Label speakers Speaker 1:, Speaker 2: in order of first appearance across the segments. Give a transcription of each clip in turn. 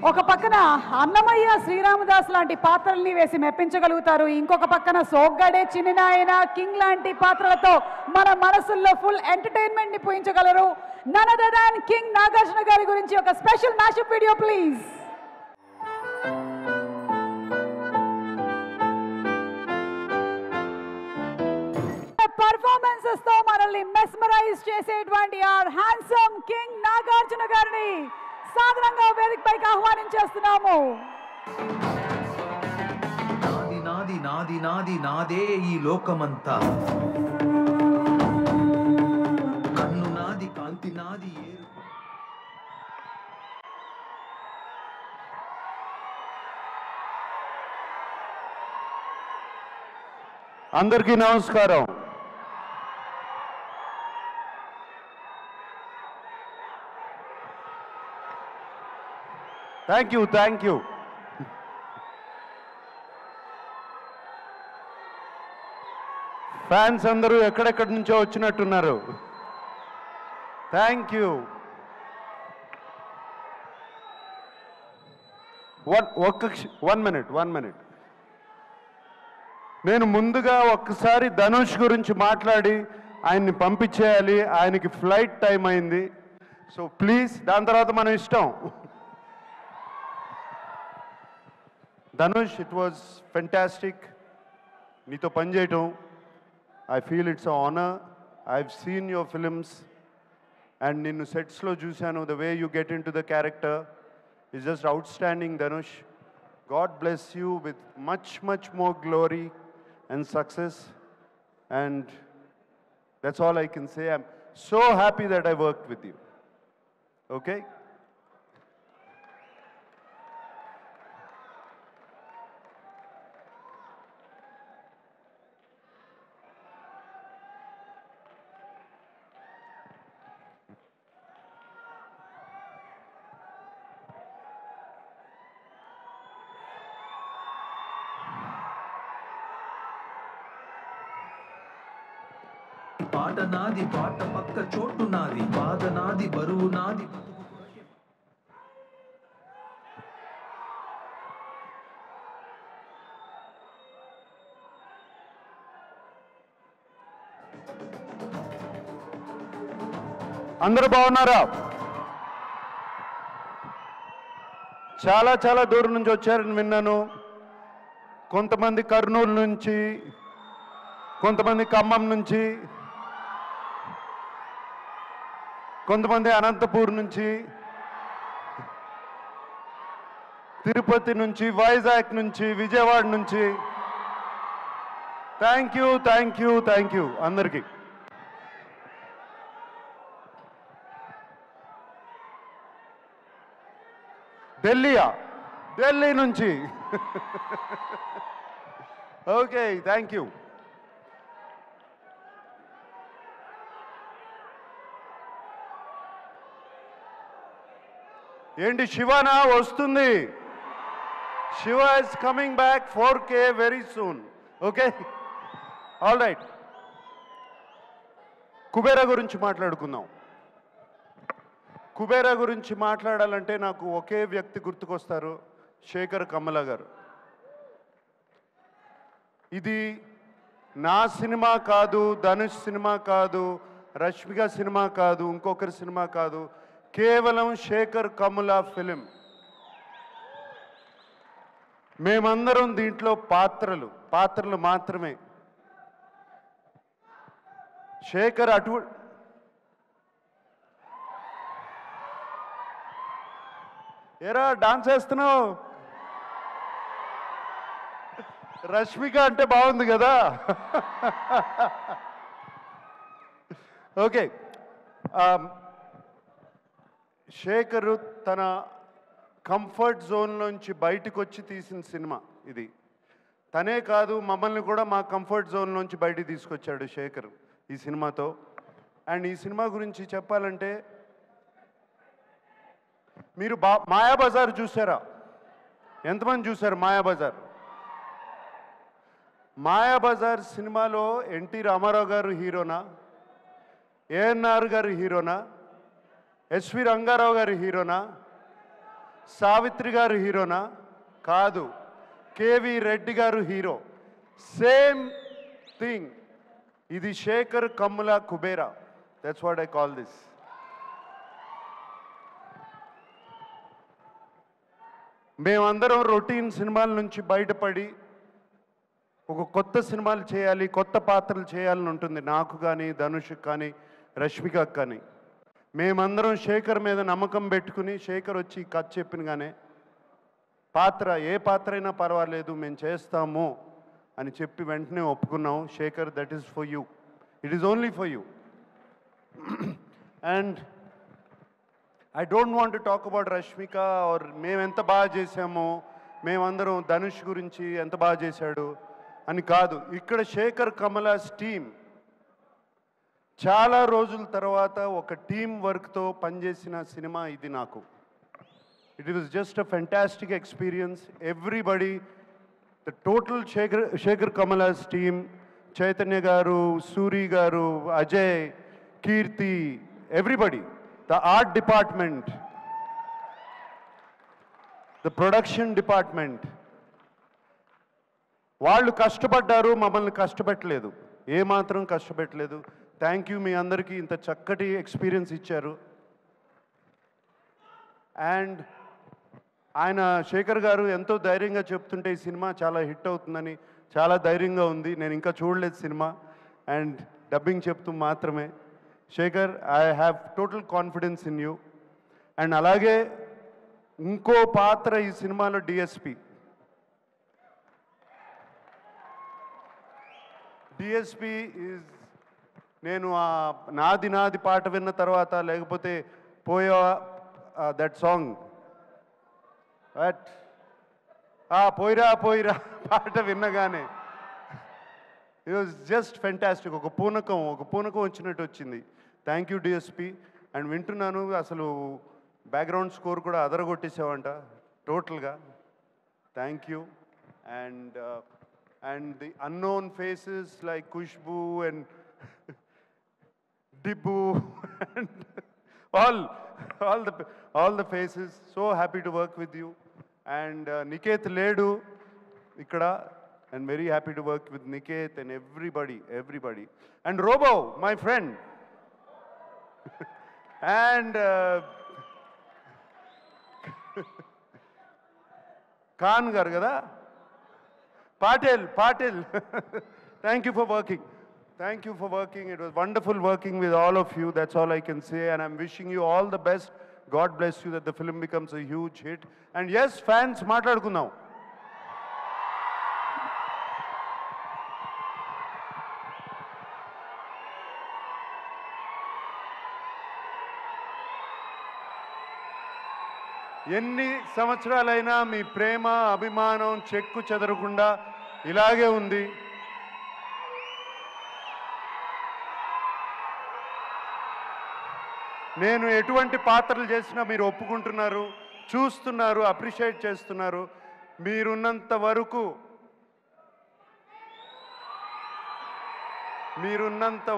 Speaker 1: ఒక పక్కన అన్నమయ్య శ్రీరామదాస్ లాంటి పాత్రల్ని వేసి మెప్పించగలుగుతారు, ఇంకొక పక్కన సోగ్గాడే చిన్ననాయన కింగ్ లాంటి పాత్రలతో మన మనసుల్లో ఫుల్ ఎంటర్టైన్మెంట్ ని పోయించగలరు. None other than king Nagarjuna garu గురించి ఒక special mashup video please. Performances తో మనల్ని మెస్మరైజ్ చేసేటువంటి ఆర్ హ్యాండ్సమ్ కింగ్ నాగార్జున గారిని సాధారణంగా వేదికపైకి ఆహ్వానించేస్తున్నాము.
Speaker 2: నాది నాది నాది నాది నాదే ఈ లోకమంతా, కన్ను నాది కాంతి నాది ఏరు.
Speaker 3: అందరికీ నమస్కారం. Thank you. ఫ్యాన్స్ అందరూ ఎక్కడెక్కడి నుంచో వచ్చినట్టున్నారు. Thank you. One minute. నేను ముందుగా ఒక్కసారి ధనుష్ గురించి మాట్లాడి ఆయన్ని పంపించేయాలి. ఆయనకి ఫ్లైట్ టైం అయింది. సో ప్లీజ్, దాని తర్వాత మనం ఇష్టం. ధనుష్, ఇట్ వాజ్ ఫెంటాస్టిక్ నీతో పనిచేయటం. I feel it's honour. I have seen your films and నిన్ను సెట్స్లో చూశాను. The way you get into the character is just outstanding Dhanush. God bless you with much more glory and success. And that's all I can say. I'm so happy that I worked with you. Okay?
Speaker 2: పాట నాది, పాట పక్క చోటు నాది, బాధ నాది, బరువు నాది.
Speaker 3: అందరూ బాగున్నారా? చాలా దూరం నుంచి వచ్చారని విన్నాను. కొంతమంది కర్నూలు నుంచి, కొంతమంది ఖమ్మం నుంచి, కొంతమంది అనంతపూర్ నుంచి, తిరుపతి నుంచి, వైజాగ్ నుంచి, విజయవాడ నుంచి. థ్యాంక్ యూ అందరికీ. ఢిల్లీ నుంచి. Okay, thank you. ఏంటి శివనా వస్తుంది? Shiva is coming back 4K very soon. Okay, all right. Kubera గురించి మాట్లాడుకుందాం. కుబేరా గురించి మాట్లాడాలంటే నాకు ఒకే వ్యక్తి గుర్తుకొస్తారు, శేఖర్ కమ్ముల గారు. ఇది నా సినిమా కాదు, ధనుష్ సినిమా కాదు, రష్మిక సినిమా కాదు, ఇంకొకరి సినిమా కాదు, కేవలం శేఖర్ కమ్ముల ఫిలిం. మేమందరం దీంట్లో పాత్రలు మాత్రమే. శేఖర్ ఏరా డాన్స్ వేస్తున్నావు? రష్మిక అంటే బాగుంది కదా. ఓకే, శేఖర్ తన కంఫర్ట్ జోన్లోంచి బయటకు వచ్చి తీసిన సినిమా ఇది. తనే కాదు, మమ్మల్ని కూడా మా కంఫర్ట్ జోన్లోంచి బయటికి తీసుకొచ్చాడు శేఖర్ ఈ సినిమాతో. అండ్ ఈ సినిమా గురించి చెప్పాలంటే, మీరు మాయాబజార్ చూసారా? ఎంతమంది చూసారు మాయాబజార్? మాయాబజార్ సినిమాలో ఎన్టీ రామారావు గారు హీరోనా, ఏఎన్ఆర్ గారు హీరోనా, ఎస్వి రంగారావు గారు హీరోనా, సావిత్రి గారు హీరోనా? కాదు, కేవి రెడ్డి గారు హీరో. Same thing. ఇది Shekhar Kammula Kubera. That's what I call this. మేమందరం రొటీన్ సినిమాల నుంచి బయటపడి ఒక కొత్త సినిమాలు చేయాలి, కొత్త పాత్రలు చేయాలని ఉంటుంది నాకు కానీ, ధనుష్కి కానీ, రష్మికకు కానీ. మేమందరం శేఖర్ మీద నమ్మకం పెట్టుకుని శేఖర్ వచ్చి కథ చెప్పినగానే పాత్ర ఏ పాత్ర అయినా పర్వాలేదు మేము చేస్తాము అని చెప్పి వెంటనే ఒప్పుకున్నాం. Shekhar, that is for you, it is only for you. And I don't want to talk about Rashmika or మేము ఎంత బాగా చేసామో, మేమందరం ధనుష్ గురించి ఎంత బాగా చేశాడు అని కాదు. ఇక్కడ శేఖర్ కమలాస్ టీమ్ చాలా రోజుల తర్వాత ఒక టీం వర్క్తో పనిచేసిన సినిమా ఇది నాకు. It was just a fantastic experience. Everybody, the total Shekhar Kammula's team, Chaitanya garu, Suri garu, Ajay, Keerthi, everybody, the art department, the production department, వాళ్ళు కష్టపడ్డారు, మమ్మల్ని కష్టపెట్టలేదు, ఏమాత్రం కష్టపెట్టలేదు. Thank you. మీ అందరికీ ఇంత చక్కటి ఎక్స్పీరియన్స్ ఇచ్చారు. అండ్ ఆయన శేఖర్ గారు ఎంతో ధైర్యంగా చెప్తుంటే ఈ సినిమా చాలా హిట్ అవుతుందని చాలా ధైర్యంగా ఉంది. నేను ఇంకా చూడలేదు సినిమా, అండ్ డబ్బింగ్ చెప్తూ మాత్రమే. Shekhar, I have total confidence in you. And అలాగే ఇంకో పాత్ర ఈ సినిమాలో డిఎస్పి. డిఎస్పి ఈజ్, నేను ఆ నాది నాది పాట విన్న తర్వాత, లేకపోతే పోయా దట్ సాంగ్, పోయిరా పోయిరా పాట విన్నగానే ఇట్ వాజ్ జస్ట్ ఫెంటాస్టిక్. ఒక పూనకం వచ్చినట్టు వచ్చింది. Thank you DSP. అండ్ వింటున్నాను అసలు బ్యాక్గ్రౌండ్ స్కోర్ కూడా అదరగొట్టేసావంట టోటల్గా. Thank you. And the unknown faces like Khushbu and Dibbu and all the faces. So happy to work with you. And Niket Ledu ikkada, and very happy to work with Niket and everybody. And Robo, my friend. And Khan gar kada, Patil. Thank you for working. Thank you for working. It was wonderful working with all of you. That's all I can say. And I'm wishing you all the best. God bless you, that the film becomes a huge hit. And yes, fans, maatladukundaam. ఎన్ని సంవత్సరాలైనా మీ ప్రేమ, అభిమానం చెక్కు చెదరకుండా ఇలాగే ఉంది. నేను ఎటువంటి పాత్రలు చేసినా మీరు ఒప్పుకుంటున్నారు, చూస్తున్నారు, అప్రిషియేట్ చేస్తున్నారు. మీరున్నంత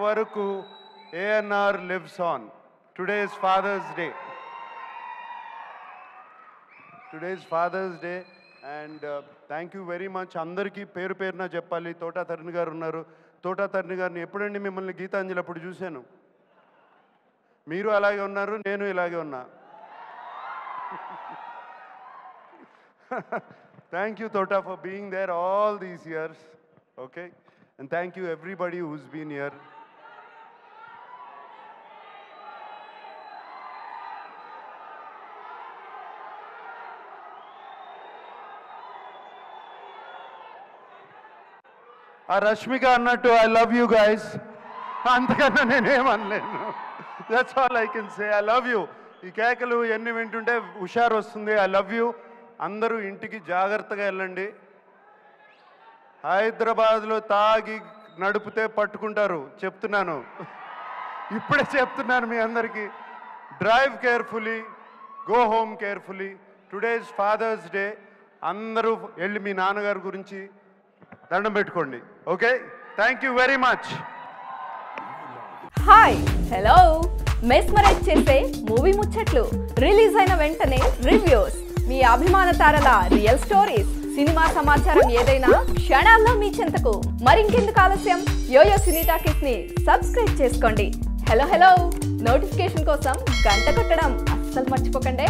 Speaker 3: వరకు ANR lives on. Today is Father's Day. And thank you very much. అందరికీ పేరు పేరున చెప్పాలి. తోటా తరుణ్ గారు ఉన్నారు. తోటా తరుణ్ గారిని ఎప్పుడండి మిమ్మల్ని గీతాంజలి అప్పుడు చూశాను. మీరు అలాగే ఉన్నారు, నేను ఇలాగే ఉన్నా. Thank you Thota for being there all these years. Okay, and thank you everybody who's been here. ఆ రష్మిక అన్నట్టు ఐ లవ్ యూ గైస్, అంతకన్నా నేనేమనలేను. That's all I can say. I love you. ఈ కేకలు ఎన్ని వింటుంటే హుషారు వస్తుంది. I love you. అందరూ ఇంటికి జాగ్రత్తగా వెళ్ళండి. హైదరాబాద్లో తాగి నడిపితే పట్టుకుంటారు, చెప్తున్నాను, ఇప్పుడే చెప్తున్నాను మీ అందరికీ. Drive carefully, go home carefully. Today is Father's Day. అందరూ వెళ్ళి మీ నాన్నగారి గురించి దండం పెట్టుకోండి. Okay, thank you very much.
Speaker 4: Hi, hello. Mesmerize చేసే మూవీ ముచ్చట్లు, రిలీజ్ అయిన వెంటనే రివ్యూస్, మీ అభిమాన తారల రియల్ స్టోరీస్, సినిమా సమాచారం ఏదైనా క్షణాల్లో మీ చెంతకు. మరింకెందుకు ఆలస్యం, యోయో సినీ టాకీస్ ని సబ్స్క్రైబ్ చేసుకోండి. హలో నోటిఫికేషన్ కోసం గంట కొట్టడం అస్సలు మర్చిపోకండి.